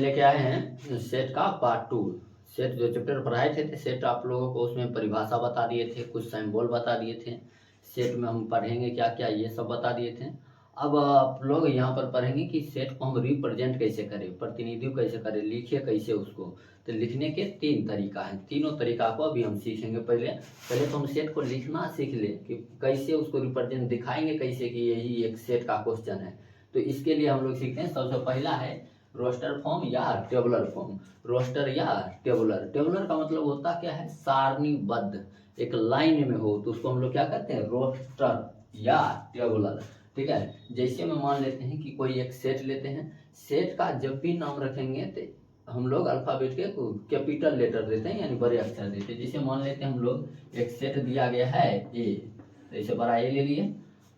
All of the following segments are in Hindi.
लेके आए हैं सेट का पार्ट 2। सेट जो चैप्टर पढ़ाए थे सेट आप लोगों को उसमें परिभाषा बता दिए थे, कुछ सिंबल बता दिए थे, सेट में हम पढ़ेंगे क्या क्या ये सब बता दिए थे। अब आप लोग यहाँ पर पढ़ेंगे कि सेट को हम रिप्रेजेंट कैसे करें, प्रतिनिधित्व कैसे करें, लिखिए कैसे उसको। तो लिखने के 3 तरीका हैं, तीनों तरीका को अभी हम सीखेंगे। पहले तो हम सेट को लिखना सीख लें कि कैसे उसको रिप्रेजेंट दिखाएंगे, कैसे कि यही एक सेट का क्वेश्चन है। तो इसके लिए हम लोग सीखते हैं। सबसे पहला है रोस्टर फॉर्म या टेबुलर फॉर्म। रोस्टर या टेबुलर, टेबुलर का मतलब होता क्या है, सारणीबद्ध, एक लाइन में हो तो उसको हम लोग क्या कहते हैं, रोस्टर या टेबुलर। ठीक है, जैसे में मान लेते हैं कि कोई एक सेट लेते हैं, सेट का जब भी नाम रखेंगे तो हम लोग अल्फाबेट के कैपिटल लेटर देते हैं, यानी बड़े अक्षर देते हैं। जैसे मान लेते हैं हम लोग एक सेट दिया गया है ए, तो ऐसे बड़ा ए ले लिए।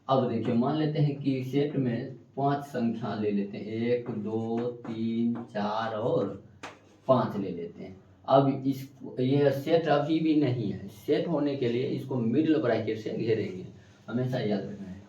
अब देखिए मान लेते हैं कि सेट में 5 संख्या ले लेते हैं, 1 2 3 4 और 5 ले लेते हैं। अब इस ये सेट अभी भी नहीं है, सेट होने के लिए इसको मिडिल ब्रैकेट से घेरेंगे, हमेशा याद रखना है।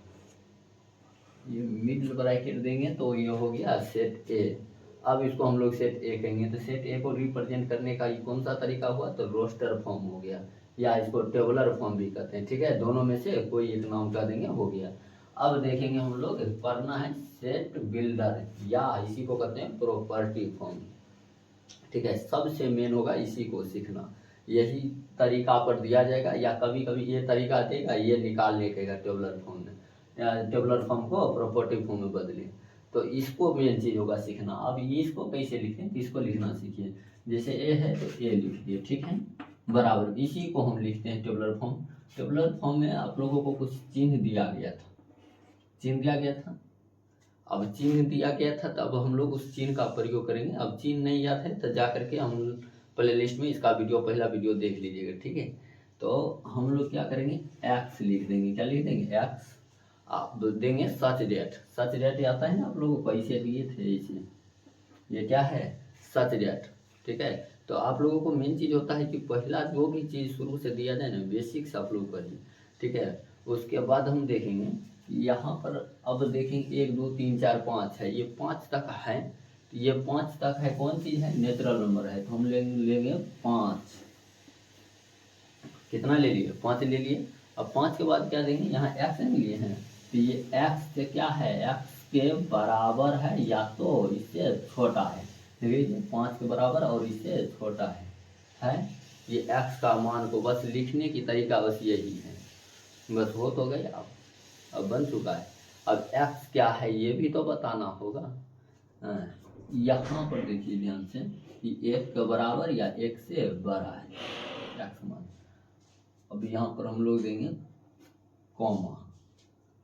ये मिडिल ब्रैकेट देंगे तो ये हो गया सेट ए। अब इसको हम लोग सेट ए कहेंगे। तो सेट ए को रिप्रेजेंट करने का ये कौन सा तरीका हुआ, तो रोस्टर फॉर्म हो गया, या इसको टेबुलर फॉर्म भी कहते हैं। ठीक है, दोनों में से कोई एक नाम कह देंगे, हो गया। अब देखेंगे हम लोग पढ़ना है सेट बिल्डर, या इसी को कहते हैं प्रॉपर्टी फॉर्म। ठीक है, सबसे मेन होगा इसी को सीखना। यही तरीका पर दिया जाएगा, या कभी कभी ये तरीका देगा, ये निकालने का टेबुलर फॉर्म में, या टेबुलर फॉर्म को प्रॉपर्टी फॉर्म में बदले। तो इसको मेन चीज होगा सीखना। अब इसको कैसे लिखें, इसको लिखना सीखिए। जैसे ए है तो ए लिख दिए, ठीक है, बराबर इसी को हम लिखते हैं टेबुलर फॉर्म। टेबुलर फॉर्म में आप लोगों को कुछ चिन्ह दिया गया था, चिन्ह दिया गया था। अब चिन्ह दिया गया था तब हम लोग उस चिन्ह का प्रयोग करेंगे। अब चिन्ह नहीं याद है तो जा करके हम प्ले लिस्ट में इसका वीडियो, पहला वीडियो देख लीजिएगा। ठीक है, तो हम लोग क्या करेंगे, एक्स लिख देंगे। क्या लिख देंगे, एक्स। आप देंगे सच डेट। सच डेट आता है ना, आप लोगों को पैसे दिए थे इसमें, ये क्या है, सच डेट। ठीक है, तो आप लोगों को मेन चीज होता है कि पहला जो भी चीज शुरू से दिया जाए ना, बेसिक्स आप लोग करिए। ठीक है, उसके बाद हम देखेंगे यहाँ पर। अब देखेंगे 1 2 3 4 5 है, ये 5 तक है। तो ये 5 तक है, कौन चीज है, नेचुरल नंबर है। तो हम लेंगे 5। कितना ले लिए, 5 ले लिए। अब 5 के बाद क्या देंगे, यहाँ एक्स नहीं लिए हैं, तो ये एक्स से क्या है, एक्स के बराबर है या तो इससे छोटा है। देखिए 5 के बराबर और इससे छोटा है। ये एक्स का मान को बस लिखने की तरीका बस यही है, बस हो तो गई। अब बन चुका है। अब एक्स क्या है ये भी तो बताना होगा। यहाँ पर देखिए ध्यान से कि 1 के बराबर या 1 से बड़ा है एक्स मान। अब यहाँ पर हम लोग देंगे कॉमा।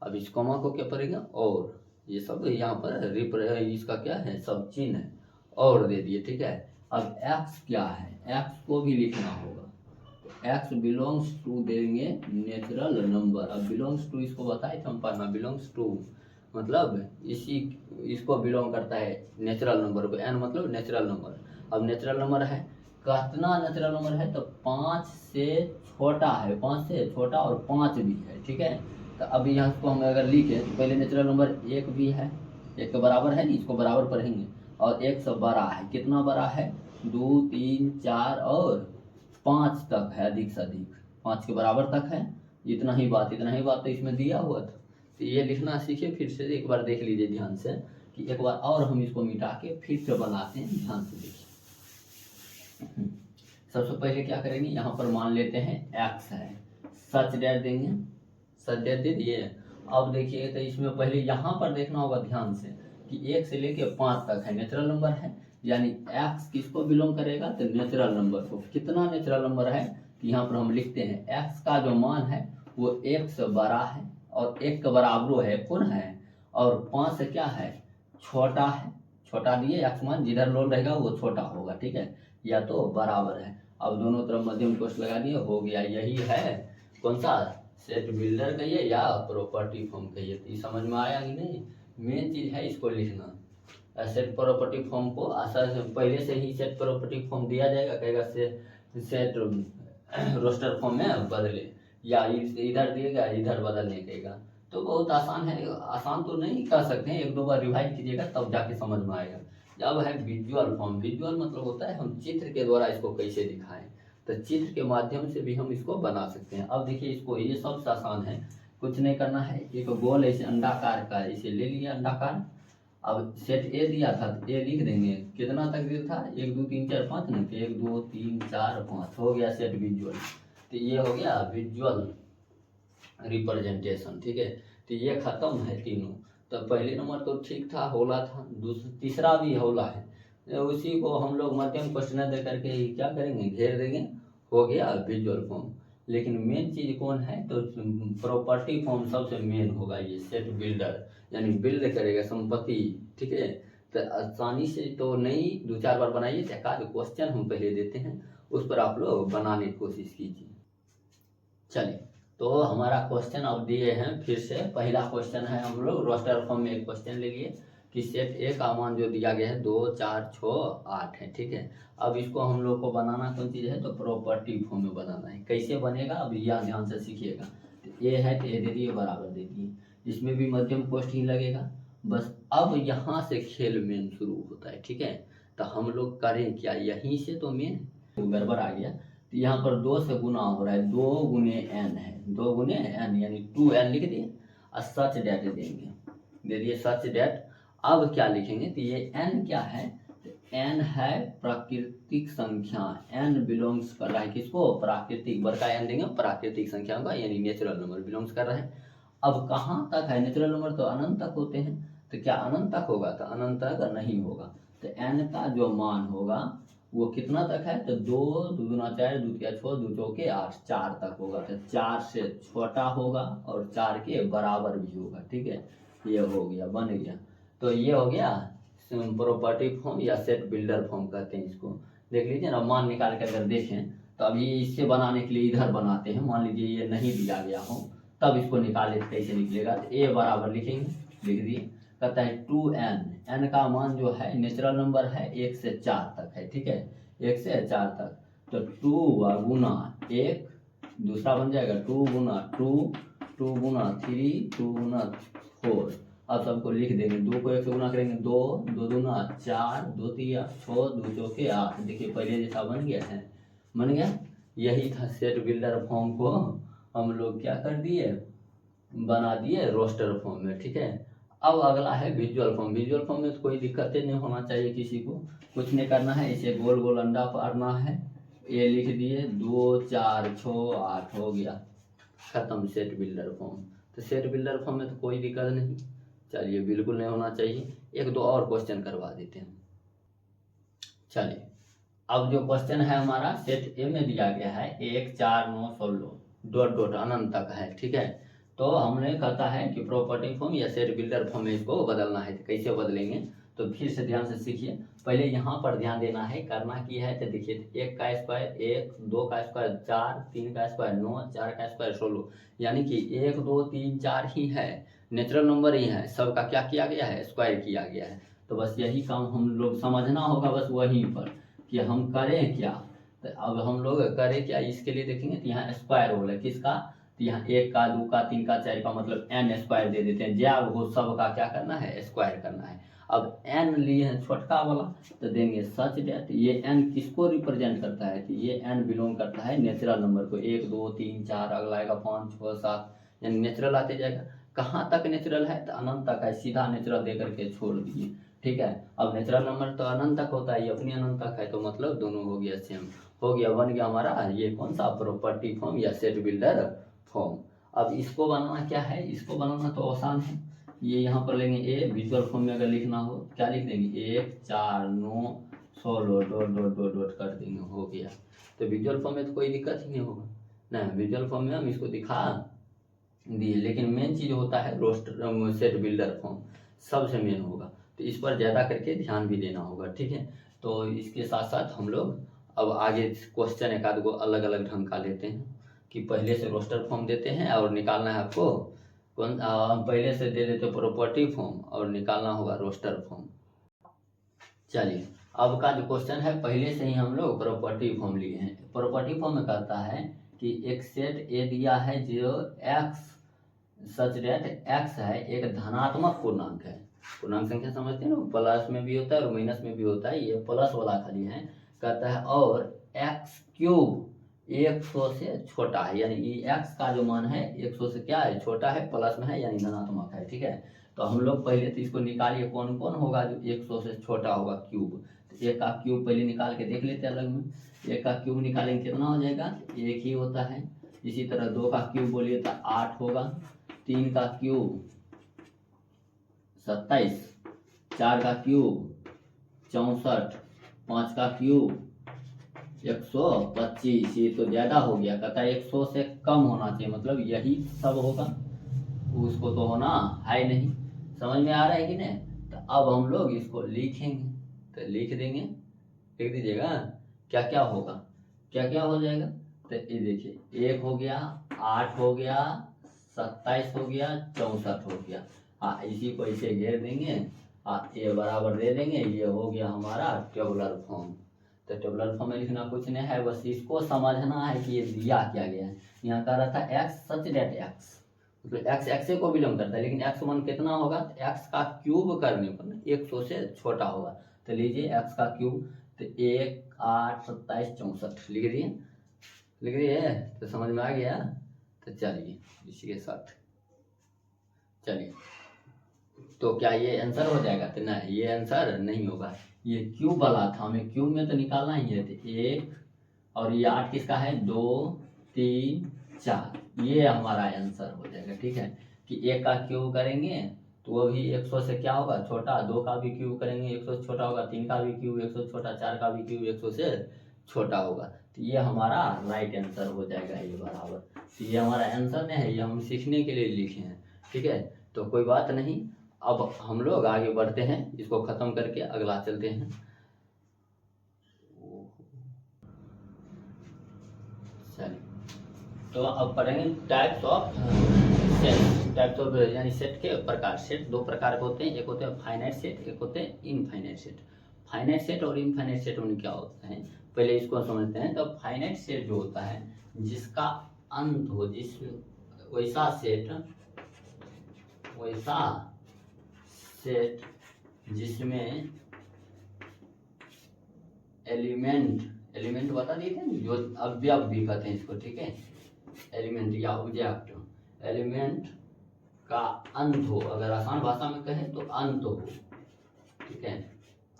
अब इस कॉमा को क्या पड़ेगा, और ये सब यहाँ पर इसका क्या है, सब चिन्ह है, और दे दिए। ठीक है, अब एक्स क्या है, एक्स को भी लिखना होगा। एक्स बिलोंग्स टू देंगे नेचुरल नंबर। अब बिलोंग्स टू इसको बताए थे हम पढ़ना, बिलोंग्स टू मतलब इसको बिलोंग करता है नेचुरल नंबर को, एन मतलब नेचुरल नंबर। अब नेचुरल नंबर है, कितना नेचुरल नंबर है, तो 5 से छोटा है, 5 से छोटा और 5 भी है। ठीक है, तो अब यहाँ को हम अगर लिखें तो पहले नेचुरल नंबर 1 भी है, 1 के बराबर है, इसको बराबर पढ़ेंगे, और 1 से बड़ा है, कितना बड़ा है, 2 3 4 और 5 तक है, अधिक से अधिक 5 के बराबर तक है। इतना ही बात तो इसमें दिया हुआ था। तो ये लिखना सीखिए, फिर से एक बार देख लीजिए ध्यान से कि एक बार और हम इसको मिटा के फिर से बनाते हैं, ध्यान से देखिए। सबसे पहले क्या करेंगे, यहाँ पर मान लेते हैं एक्स है, सच डेट देंगे, सच डेट दे दिए। अब देखिए तो इसमें पहले यहाँ पर देखना होगा ध्यान से कि 1 से लेके 5 तक है, नेचुरल नंबर है, यानी एक्स किसको बिलोंग करेगा, तो नेचुरल नंबर को। कितना नेचुरल नंबर है, तो यहाँ पर हम लिखते हैं एक्स का जो मान है वो 1 से बड़ा है, और 1 के बराबर है, कौन है, और 5 से क्या है, छोटा है। छोटा दिए, एक्स मान जिधर लोल रहेगा वो छोटा होगा। ठीक है, या तो बराबर है। अब दोनों तरफ मध्यम कोष्ठ लगा दिए, हो गया। यही है कौन सा, सेट बिल्डर कहिए या प्रॉपर्टी फॉर्म कहिए। तो समझ में आया कि नहीं, मेन चीज है इसको लिखना। सेट प्रॉपर्टी फॉर्म को पहले से ही सेट प्रॉपर्टी फॉर्म दिया जाएगा, कहेगा सेट रोस्टर फॉर्म में बदले, या इधर दिएगा इधर बदलने कहेगा। तो बहुत आसान है, आसान तो नहीं कर सकते हैं, 1 2 बार रिवाइज कीजिएगा तब जाके समझ में आएगा। अब है विजुअल फॉर्म। विजुअल मतलब होता है हम चित्र के द्वारा इसको कैसे दिखाएं, तो चित्र के माध्यम से भी हम इसको बना सकते हैं। अब देखिए इसको, ये सबसे आसान है, कुछ नहीं करना है, एक गोल ऐसे अंडाकार का इसे ले लिया अंडाकार। अब सेट ए दिया था तो ए लिख देंगे, कितना तक दिया था 1 2 3 4 5 नहीं, तो 1 2 3 4 5 हो गया सेट विजुअल। तो ये हो गया विजुअल रिप्रेजेंटेशन, ठीक है। तो ये खत्म है तीनों। तो पहले नंबर तो ठीक था, होला था, तीसरा भी होला है, उसी को हम लोग मध्यम क्वेश्चन दे करके ही क्या करेंगे, घेर देंगे, हो गया विजुअल फॉर्म। लेकिन मेन चीज कौन है, तो प्रॉपर्टी फॉर्म सबसे मेन होगा, ये सेट बिल्डर, यानी बिल्ड करेगा संपत्ति, ठीक है। तो आसानी से तो नहीं, 2 4 बार बनाइए, एक आध क्वेश्चन हम पहले देते हैं, उस पर आप लोग बनाने की कोशिश कीजिए। चलिए, तो हमारा क्वेश्चन अब दिए हैं फिर से। पहला क्वेश्चन है, हम लोग रोस्टर फॉर्म में एक क्वेश्चन ले लिए कि सेट ए का मान जो दिया गया है 2 4 6 8 है, ठीक है। अब इसको हम लोग को बनाना कौन चीज़ है, तो प्रॉपर्टी फॉर्म में बनाना है। कैसे बनेगा, अब यह ध्यान से सीखिएगा। तो ए है तो ए दे दिए, बराबर दे दिए, इसमें भी मध्यम कोष्ठ ही लगेगा बस। अब यहाँ से खेल मेन शुरू होता है, ठीक है। तो हम लोग करें क्या, यहीं से तो मेन गड़बड़ आ गया। तो यहाँ पर 2 से गुना हो रहा है, 2 गुने एन है, 2 गुने एन यानी 2n लिख दिए और सच डेट देंगे, दे दिए सच डेट। अब क्या लिखेंगे, तो ये n क्या है, तो n है प्राकृतिक संख्या, n बिलोंग्स कर रहा है किसको, प्राकृतिक, बड़का n देंगे प्राकृतिक संख्या का, यानी नेचुरल नंबर बिलोंग्स कर रहा है। अब कहाँ तक है, नेचुरल नंबर तो अनंत तक होते हैं, तो क्या अनंत तक होगा, तो अनंत तक नहीं होगा। तो n का जो मान होगा वो कितना तक है, तो 2 2 दूना 4 2 तिया 6 2 चौके 8 4 तक होगा। तो 4 से छोटा होगा और 4 के बराबर भी होगा, ठीक है। ये हो गया, बन गया। तो ये हो गया प्रॉपर्टी फॉर्म या सेट बिल्डर फॉर्म कहते हैं इसको। देख लीजिए ना, मान निकाल के अगर देखें तो अभी इससे बनाने के लिए इधर बनाते हैं, मान लीजिए ये नहीं दिया गया हो, तब इसको निकाले तो कैसे निकलेगा, तो ए बराबर लिखेंगे, लिख दिए। कहता है 2n, n का मान जो है नेचुरल नंबर है 1 से 4 तक है, ठीक है, 1 से 4 तक। तो 2 गुना 1, दूसरा बन जाएगा 2 गुना 2, 2 गुना 3, 2 गुना 4। अब सबको लिख देंगे, 2 को 1 से गुना करेंगे 2, 2 दूना 4, 2 तिया 6, 2 चौके 8। देखिए पहले जैसा बन गया है, बन गया। यही था सेट बिल्डर फॉर्म को हम लोग क्या कर दिए, बना दिए रोस्टर फॉर्म में, ठीक है। अब अगला है विजुअल फॉर्म। विजुअल फॉर्म में तो कोई दिक्कत नहीं होना चाहिए किसी को, कुछ नहीं करना है, इसे गोल गोल अंडा पारना है। ये लिख दिए 2 4 6 8 हो गया, खत्म सेट बिल्डर फॉर्म। तो सेट बिल्डर फॉर्म में तो कोई दिक्कत नहीं, चलिए बिल्कुल नहीं होना चाहिए। 1 2 और क्वेश्चन करवा देते हैं। चलिए, अब जो क्वेश्चन है हमारा सेट ए में दिया गया है 1 4 9 16 डॉट डॉट अनंत तक है, ठीक है। तो हमने कहता है कि प्रॉपर्टी फॉर्म या सेट बिल्डर फॉर्म में इसको बदलना है, तो कैसे बदलेंगे, तो फिर से ध्यान से सीखिए। पहले यहाँ पर ध्यान देना है, करना की है, तो देखिए 1 का स्क्वायर 1, 2 का स्क्वायर 4, 3 का स्क्वायर 9, 4 का स्क्वायर 16, यानी कि 1 2 3 4 ही है, नेचुरल नंबर ही है, सबका क्या किया गया है, स्क्वायर किया गया है। तो बस यही काम हम लोग समझना होगा, बस वहीं पर कि हम करें क्या। तो अब हम लोग करें क्या, इसके लिए देखेंगे तो यहाँ स्क्वायर हो गया किसका, तो यहाँ 1 का 2 का 3 का 4 का मतलब n स्क्वायर दे देते हैं, जब वो सब का क्या करना है, स्क्वायर करना है। अब n लिए हैं छोटका वाला, तो देंगे सच डेट, ये n किसको रिप्रेजेंट करता है, तो ये n बिलोंग करता है नेचुरल नंबर को, 1 2 3 4, अगला आएगा 5 6 7, यानी नेचुरल आते जाएगा। कहाँ तक नेचुरल है, तो अनंत तक है, सीधा नेचुरल दे करके छोड़ दिए, ठीक है। अब नेचुरल नंबर तो अनंत तक होता है, ये अपनी अनंत तक है, तो मतलब दोनों हो गया सेम, हो गया, बन गया हमारा ये कौन सा, प्रॉपर्टी फॉर्म या सेट बिल्डर फॉर्म। अब इसको बनाना क्या है, इसको बनाना तो आसान है, ये यहाँ पर लेंगे ए, विजुअल फॉर्म में अगर लिखना हो क्या लिख देंगे, 1 4 9 16 डॉट डॉट डॉट डॉट कर देंगे, हो गया। तो विजुअल फॉर्म में तो कोई दिक्कत ही नहीं होगा ना, विजुअल फॉर्म में हम इसको दिखा दिए। लेकिन मेन चीज होता है रोस्टर सेट बिल्डर फॉर्म, सबसे मेन होगा, तो इस पर ज़्यादा करके ध्यान भी देना होगा, ठीक है। तो इसके साथ साथ हम लोग अब आगे क्वेश्चन एक आध को अलग अलग ढंग का लेते हैं, कि पहले से रोस्टर फॉर्म देते हैं और निकालना है आपको कौन, पहले से दे देते प्रॉपर्टी फॉर्म और निकालना होगा रोस्टर फॉर्म। चलिए, अब का जो क्वेश्चन है पहले से ही हम लोग प्रॉपर्टी फॉर्म लिए हैं। प्रॉपर्टी फॉर्म में कहता है कि एक सेट ए दिया है जो एक्स सच डेट एक्स है, एक धनात्मक पूर्णांक है, पूर्णांक संख्या समझते हैं ना, प्लस में भी होता है और माइनस में भी होता है, ये प्लस वाला खाली है। कहता है और एक्स क्यूब 100 से छोटा है, यानी ये एक्स का जो मान है 100 से क्या है, छोटा है, प्लस में है यानी धनात्मक है। ठीक है, तो हम लोग पहले तो इसको निकालिए कौन कौन होगा जो 100 से छोटा होगा क्यूब। तो एक का क्यूब पहले निकाल के देख लेते हैं अलग में। एक का क्यूब निकालेंगे कितना हो जाएगा, एक ही होता है। इसी तरह 2 का क्यूब बोलिए तो 8 होगा, 3 का क्यूब 27, 4 का क्यूब 64, 5 का क्यूब 125। ये तो ज्यादा हो गया, कहता है 100 से कम होना चाहिए, मतलब यही सब होगा, उसको तो होना है नहीं। समझ में आ रहा है कि नहीं। तो अब हम लोग इसको लिखेंगे, तो लिख देंगे, लिख दीजिएगा क्या क्या होगा, क्या क्या हो जाएगा। तो ये देखिए 1 हो गया, 8 हो गया, 27 हो गया, 64 हो गया। हाँ, इसी को इसे घेर देंगे, ये बराबर दे देंगे, ये हो गया हमारा टेबुलर फॉर्म। तो टेबुलर फॉर्म में लिखना कुछ नहीं है, बस इसको समझना है कि ये दिया क्या गया है। यहाँ कह रहा था एक्स सच डेट एक्स, मतलब एक्स एक्स को बिलोंग करता है, लेकिन एक्स वन कितना होगा, एक्स का क्यूब करने पर 100 से छोटा होगा। तो लीजिए एक्स का क्यूब, तो 1, 8, 27, 64 लिख दिए, लिख दिए, तो समझ में आ गया। तो चलिए इसी के साथ चलिए, तो क्या ये आंसर हो जाएगा, तो नहीं ये आंसर नहीं होगा, ये क्यूब वाला था, हमें क्यूब में तो निकालना ही है। तो 1 और ये 8 किसका है, 2, 3, 4, ये हमारा आंसर हो जाएगा। ठीक है, कि 1 का क्यूब करेंगे तो वो भी 100 से क्या होगा, छोटा, 2 का भी क्यूब करेंगे 100 से छोटा होगा, 3 का भी क्यूब 100 से छोटा, 4 का भी क्यूब 100 से छोटा होगा। तो ये हमारा राइट आंसर हो जाएगा, ये बराबर। तो ये हमारा आंसर नहीं है, ये हम सीखने के लिए लिखे हैं। ठीक है, तो कोई बात नहीं, अब हम लोग आगे बढ़ते हैं, इसको खत्म करके अगला चलते हैं। चलिए, तो अब पढ़ेंगे types of set, types of यानी सेट के प्रकार। सेट दो प्रकार के होते हैं, एक होते हैं फाइनाइट सेट, एक होते हैं इनफाइनाइट सेट। फाइनाइट सेट और इनफाइनाइट सेट में क्या होता है, पहले इसको समझते हैं। तो फाइनाइट सेट जो होता है जिसका अंत हो, जिस वैसा सेट, वैसा सेट जिसमें एलिमेंट बता दिए थे, जो अवयव भी कहते हैं इसको। ठीक है, एलिमेंट या ऑब्जेक्ट, एलिमेंट का अंत हो, अगर आसान भाषा में कहें तो अंत हो। ठीक है,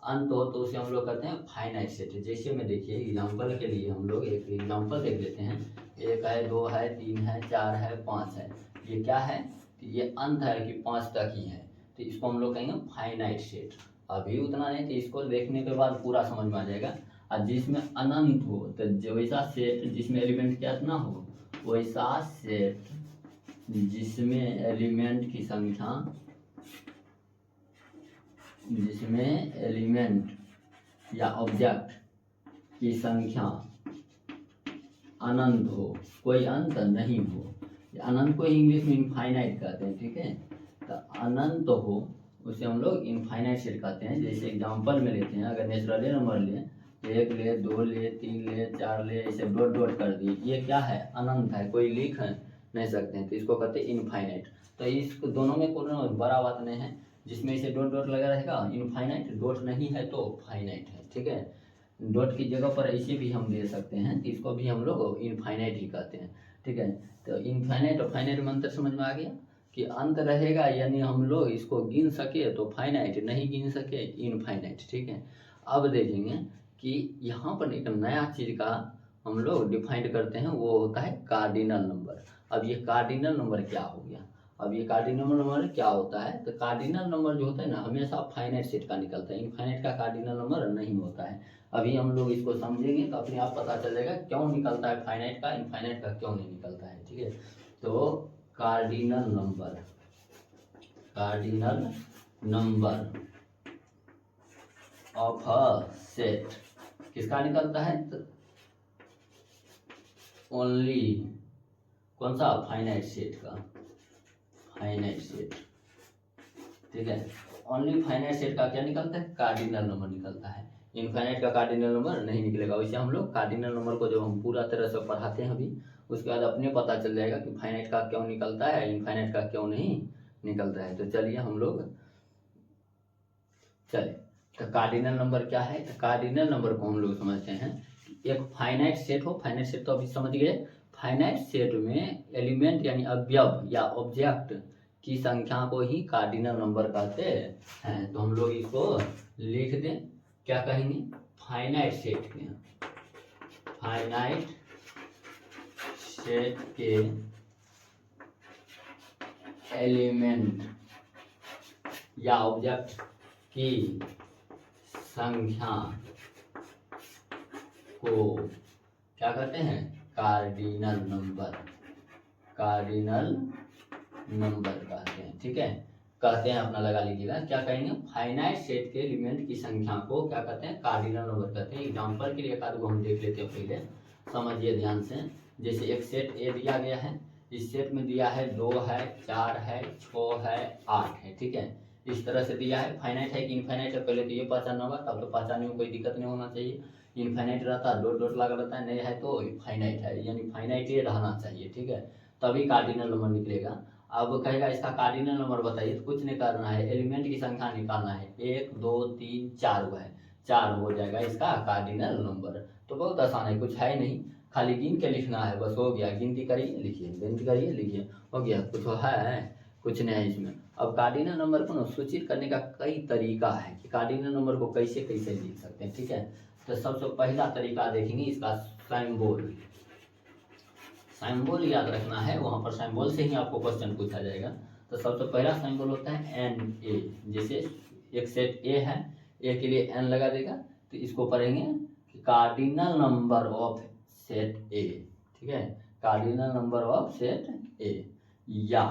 अंत हो तो उसे हम लोग कहते हैं फाइनाइट सेट। जैसे में देखिए एग्जांपल के लिए हम लोग एक एग्जांपल देख लेते हैं, 1 है, 2 है, 3 है, 4 है, 5 है, ये क्या है, ये अंत है कि 5 तक ही है, तो इसको हम लोग कहेंगे फाइनाइट सेट। अभी उतना नहीं, तो इसको देखने के बाद पूरा समझ में आ जाएगा। और जिसमें अनंत हो, तो जो वैसा सेट जिसमें एलिमेंट क्या ना हो, वैसा सेट जिसमें एलिमेंट की संख्या, जिसमें एलिमेंट या ऑब्जेक्ट की संख्या अनंत हो, कोई अंत नहीं हो। अनंत को इंग्लिश में इनफाइनाइट कहते हैं। ठीक है, तो अनंत हो उसे हम लोग इनफाइनाइट सेट कहते हैं। जैसे एग्जांपल में लेते हैं, अगर नेचुरल नंबर लें, 1 ले, 2 ले, 3 ले, 4 ले, ऐसे डॉट डॉट कर दिए, ये क्या है, अनंत है, कोई लिख नहीं सकते हैं, तो इसको कहते हैं इनफाइनाइट। तो इस दोनों में कोई बड़ा बात नहीं है, जिसमें इसे डॉट डॉट लगा रहेगा इनफाइनाइट, डॉट नहीं है तो फाइनाइट है। ठीक है, डॉट की जगह पर ऐसे भी हम दे सकते हैं, तो इसको भी हम लोग इनफाइनाइट ही कहते हैं। ठीक है, तो इनफाइनाइट और फाइनाइट में अंतर समझ में आ गया कि अंत रहेगा, यानी हम लोग इसको गिन सके तो फाइनाइट, नहीं गिन सके इनफाइनाइट। ठीक है, अब देखेंगे कि यहाँ पर एक नया चीज़ का हम लोग डिफाइंड करते हैं, वो होता है कार्डिनल नंबर। अब ये कार्डिनल नंबर क्या हो गया, अब ये कार्डिनल नंबर क्या होता है, तो कार्डिनल नंबर जो होता है ना हमेशा फाइनाइट सेट का निकलता है, इनफाइनाइट का कार्डिनल नंबर नहीं होता है। अभी हम लोग इसको समझेंगे तो अपने आप पता चल जाएगा क्यों निकलता है फाइनाइट का, इनफाइनाइट का क्यों नहीं निकलता है। ठीक है, तो cardinal number, cardinal number of a set किसका निकलता है, तो ओनली कौन सा, फाइनाइट सेट का, फाइनाइट सेट। ठीक है, ओनली फाइनाइट सेट का क्या निकलता है, कार्डिनल नंबर निकलता है, इनफाइनाइट का कार्डिनल नंबर नहीं निकलेगा। वैसे हम लोग कार्डिनल नंबर को जब हम पूरा तरह से पढ़ाते हैं अभी, उसके बाद अपने पता चल जाएगा कि फाइनाइट का क्यों निकलता है, इनफाइनाइट का क्यों नहीं निकलता है। तो चलिए हम लोग चलिए, तो कार्डिनल नंबर क्या है? तो कार्डिनल नंबर को हम लोग समझते हैं कि एक फाइनाइट सेट हो, फाइनाइट सेट तो अभी समझ गए, फाइनाइट सेट में एलिमेंट यानी अवयव या ऑब्जेक्ट की संख्या को ही कार्डिनल नंबर कहते हैं। तो हम लोग इसको लिख दें, क्या कहेंगे? फाइनाइट सेट के, फाइनाइट सेट के एलिमेंट या ऑब्जेक्ट की संख्या को क्या कहते हैं? कार्डिनल नंबर, कार्डिनल नंबर कहते हैं। ठीक है, कहते हैं, अपना लगा लीजिएगा। क्या कहेंगे? फाइनाइट सेट के एलिमेंट की संख्या को क्या कहते हैं? कार्डिनल नंबर कहते हैं। एग्जांपल के लिए एक आध को हम देख लेते हैं, पहले समझिए ध्यान से। जैसे एक सेट ए दिया गया है, इस सेट में दिया है 2 है, 4 है, 6 है, 8 है। ठीक है, इस तरह से दिया है। फाइनाइट है कि इनफाइनाइट है, पहले तो ये पहचानना होगा, तब तो पहचानने में कोई दिक्कत नहीं होना चाहिए। इनफाइनाइट रहता है, डॉट डॉट लगा रहता है, नहीं है तो फाइनाइट है, यानी फाइनाइट ये रहना चाहिए। ठीक है, तभी कार्डिनल नंबर निकलेगा। अब कहेगा इसका कार्डिनल नंबर बताइए, तो कुछ नहीं करना है, एलिमेंट की संख्या निकालना है। 1 2 3 4 हुआ है, 4 हो जाएगा इसका कार्डिनल नंबर। तो बहुत आसान है, कुछ है नहीं, खाली गिन के लिखना है, बस हो गया। गिनती करिए, लिखिए, गिनती करिए, लिखिए, हो गया। कुछ है? कुछ नहीं है इसमें। अब कार्डिनल नंबर को ना सूचित करने का कई तरीका है कि कार्डिनल नंबर को कैसे कैसे लिख सकते हैं। ठीक है, तो सबसे पहला तरीका देखेंगे इसका सिंबल। सिंबल याद रखना है, वहाँ पर सिंबल से ही आपको क्वेश्चन पूछा जाएगा। तो सबसे पहला सिंबल होता है एन ए। जैसे एक सेट ए है, ए के लिए एन लगा देगा, तो इसको पढ़ेंगे कि कार्डिनल नंबर ऑफ सेट ए। ठीक है, कार्डिनल नंबर ऑफ सेट ए। या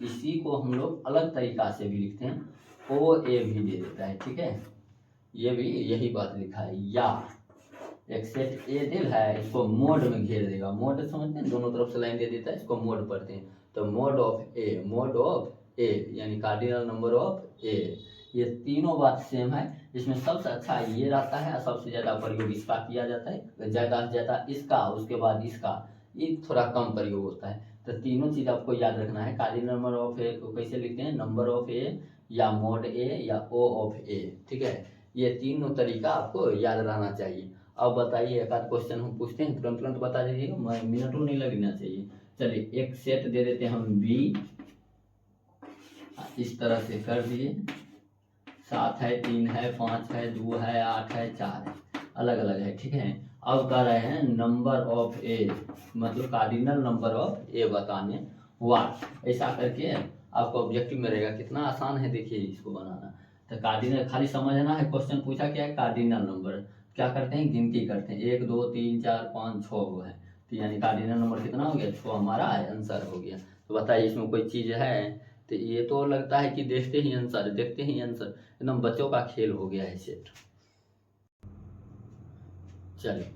इसी को हम लोग अलग तरीका से भी लिखते हैं, ओ ए भी दे देता है। ठीक है, ये भी यही बात लिखा है। या एक सेट ए दिल है, इसको मोड में घेर देगा। मोड समझते हैं, दोनों तरफ से लाइन दे देता है, इसको मोड पढ़ते हैं। तो mod of A, mod of A यानी कार्डिनल नंबर ऑफ ए। ये तीनों बात सेम है। इसमें सबसे अच्छा ये रहता है, सबसे ज़्यादा प्रयोग इसका किया जाता है, ज़्यादा से ज़्यादा इसका, उसके बाद इसका, ये थोड़ा कम प्रयोग होता है। तो तीनों चीज़ आपको याद रखना है। कार्डिनल नंबर ऑफ ए को कैसे लिखते हैं? नंबर ऑफ ए, या मोड ए, या ओ ऑफ ए। ठीक है, ये तीनों तरीका आपको याद रहना चाहिए। अब बताइए, एक आध क्वेश्चन हम पूछते हैं, तुरंत तुरंत बता दीजिएगा, मिनटों नहीं लगना चाहिए। चलिए, एक सेट दे देते हैं हम बी, इस तरह से कर दिए। 7 है, 3 है, 5 है, 2 है, 8 है, 4 है, अलग अलग है। ठीक है, अब कह रहे हैं नंबर ऑफ ए, मतलब कार्डिनल नंबर ऑफ ए बताने वाट। ऐसा करके आपको ऑब्जेक्टिव में रहेगा। कितना आसान है देखिए इसको बनाना। तो कार्डिनल खाली समझना है, क्वेश्चन पूछा क्या है? कार्डिनल नंबर क्या करते हैं? गिनती करते हैं, 1 2 3 4 5 6 हुआ है, तो यानी कार्डिनल नंबर कितना हो गया? 6 हमारा आंसर हो गया। तो बताइए इसमें कोई चीज़ है? तो ये तो लगता है कि देखते ही आंसर, देखते ही आंसर, एकदम बच्चों का खेल हो गया है सेट। चलिए,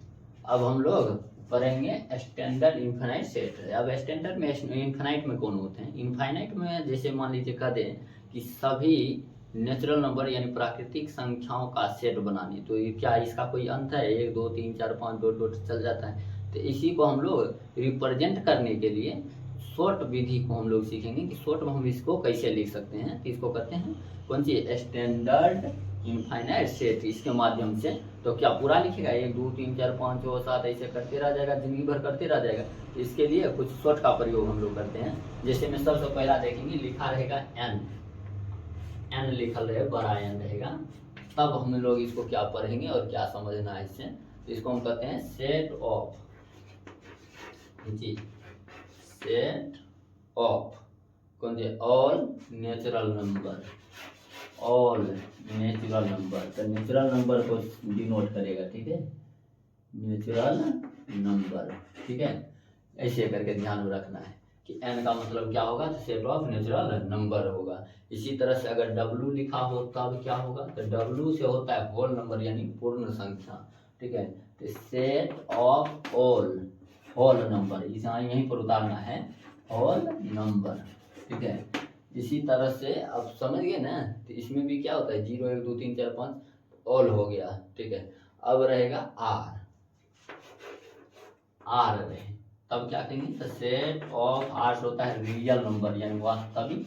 अब हम लोग पढ़ेंगे स्टैंडर्ड इनफाइनाइट सेट। अब स्टैंडर्ड में, इनफाइनाइट में कौन होते हैं? इनफाइनाइट में जैसे मान लीजिए कह दें कि सभी नेचुरल नंबर यानी प्राकृतिक संख्याओं का सेट बनाने, तो ये क्या इसका कोई अंत है? 1 2 3 4 5 डॉट डॉट चल जाता है। तो इसी को हम लोग रिप्रेजेंट करने के लिए शॉर्ट विधि को हम लोग सीखेंगे कि शॉर्ट में हम इसको कैसे लिख सकते हैं। तो इसको कहते हैं कौन सी? Standard infinite set. इसके माध्यम से तो क्या पूरा लिखेगा? 1 2 3 4 5 6 7 ऐसे करते रह जाएगा, जिंदगी भर करते रह जाएगा। इसके लिए कुछ शॉर्ट का प्रयोग हम लोग करते हैं। जैसे में सबसे पहला देखेंगे, लिखा रहेगा एन, एन लिखल रहे, बड़ा एन रहेगा। तब हम लोग इसको क्या पढ़ेंगे और क्या समझना है इससे। तो इसको हम कहते हैं सेट ऑफ जी, सेट ऑफ कौन सी? All natural number, all natural number. तो नेचुरल नंबर को डिनोट करेगा। ठीक है, नेचुरल नंबर। ठीक है, ऐसे करके ध्यान में रखना है कि एन का मतलब क्या होगा? तो सेट ऑफ नेचुरल नंबर होगा। इसी तरह से अगर डब्लू लिखा हो तब क्या होगा? तो डब्लू से होता है होल नंबर यानी पूर्ण संख्या। ठीक है, तो set of all, whole number, इसे यहीं पर उतारना है, होल नंबर। ठीक है, इसी तरह से अब समझ गए ना। तो इसमें भी क्या होता है? 0 1 2 3 4 5 ऑल हो गया। ठीक है, अब रहेगा आर, आर रहे, तब क्या कहेंगे? तो सेट ऑफ आर होता है रियल नंबर यानी वास्तविक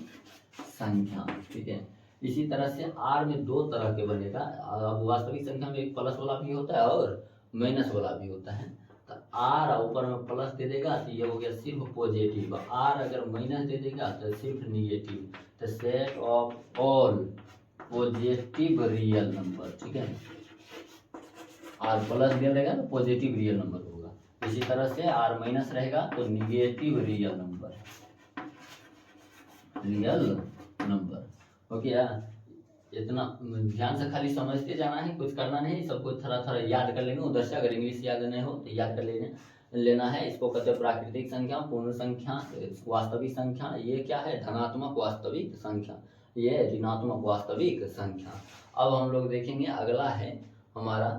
संख्या। ठीक है, इसी तरह से आर में दो तरह के बनेगा। अब वास्तविक संख्या में एक प्लस वाला भी होता है और माइनस वाला भी होता है। तो आर ऊपर में प्लस दे देगा तो ये हो गया सिर्फ पॉजिटिव, आर अगर माइनस दे देगा तो सिर्फ निगेटिव। तो set of all positive real number, ठीक है, आर प्लस दे देगा तो पॉजिटिव रियल नंबर होगा। इसी तरह से आर माइनस रहेगा तो negative real number, real number. Okay, इतना ध्यान से खाली समझते जाना है, कुछ करना नहीं, सबको थोड़ा थोड़ा याद कर लेंगे उधर से। अगर इंग्लिश याद नहीं हो तो याद कर लेना है। इसको कहते हैं प्राकृतिक संख्या, पूर्ण संख्या, वास्तविक संख्या। ये क्या है? धनात्मक वास्तविक संख्या, ये ऋणात्मक वास्तविक संख्या। अब हम लोग देखेंगे अगला है हमारा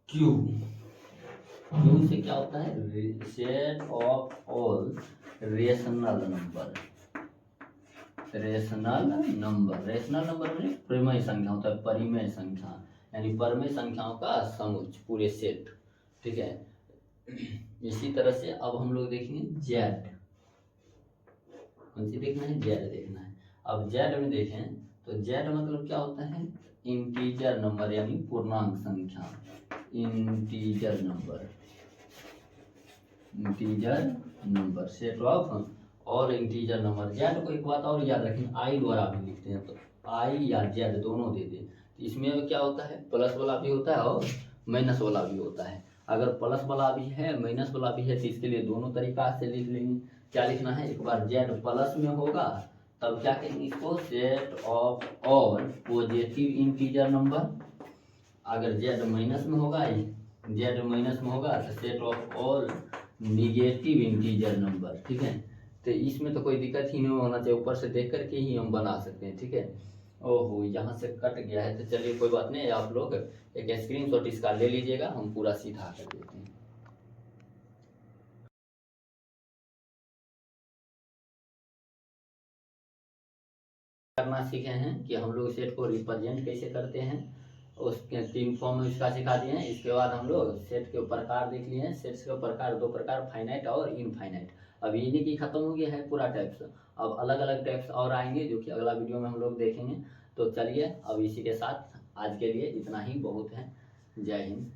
क्यू। क्यू से क्या होता है? Set of all rational number. Rational number, rational number में परिमेय संख्या होता है, परिमेय संख्या यानी परिमेय संख्याओं का समुच्चय, पूरे सेट, ठीक है। इसी तरह से अब हम लोग देखेंगे जेड। कौन सी देखना है? जेड देखना है। अब जेड में देखें तो जेड मतलब क्या होता है? इंटीजर नंबर यानी पूर्णांक संख्या, integer number, integer number, set of और इंटीजर नंबर। जेड को एक बात और याद रखें, आई द्वारा भी लिखते हैं, तो आई या जेड दोनों दे दें। तो इसमें क्या होता है? प्लस वाला भी होता है और माइनस वाला भी होता है। अगर प्लस वाला भी है माइनस वाला भी है तो इसके लिए दोनों तरीका से लिख लेंगे। क्या लिखना है? एक बार जेड प्लस में होगा तब क्या कहेंगे इसको? Set of all positive integer number. अगर जेड माइनस में होगा, जेड माइनस में होगा तो set of all negative integer number, ठीक है। तो इसमें तो कोई दिक्कत ही नहीं होना चाहिए, ऊपर से देख करके ही हम बना सकते हैं, ठीक है। ओहो, यहाँ से कट गया है, तो चलिए कोई बात नहीं, आप लोग एक स्क्रीनशॉट इसका ले लीजिएगा, हम पूरा सीधा कर देते हैं। करना सीखे हैं कि हम लोग सेट को रिप्रेजेंट कैसे करते हैं, उसके 3 फॉर्म में इसका सिखा दिए हैं। इसके बाद हम लोग सेट के प्रकार देख लिए हैं। सेट्स के प्रकार 2 प्रकार, फाइनाइट और इनफाइनाइट। अब इन्हीं की खत्म हो गया है पूरा टाइप्स। अब अलग अलग टाइप्स और आएंगे जो कि अगला वीडियो में हम लोग देखेंगे। तो चलिए अब इसी के साथ आज के लिए इतना ही बहुत है। जय हिंद।